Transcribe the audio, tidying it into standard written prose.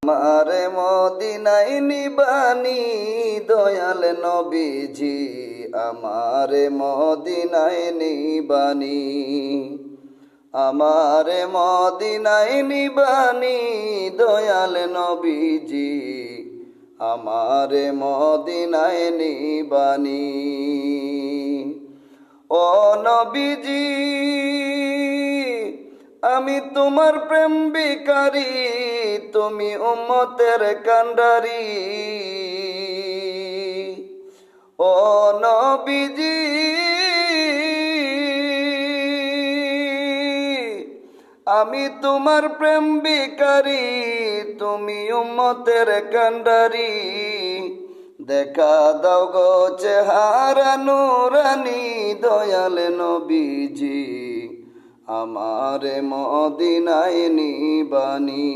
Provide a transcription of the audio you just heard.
আমারে মদিনায় নিবানি দয়াল নবীজি, আমারে মদিনায় নিবানি, আমারে মদিনায় নিবানি দয়াল নবীজি, আমারে মদিনায় নিবানি। ও নবীজি, আমি তোমার প্রেম ভিখারি, তুমি উম্মতের কান্ডারি। ও নবীজি, আমি তোমার প্রেম ভিখারি, তুমি উম্মতের কান্ডারি। দেখা দাও গো চেহারা নুরানি দয়াল নবীজি, আমারে মদিনায় নিবানি।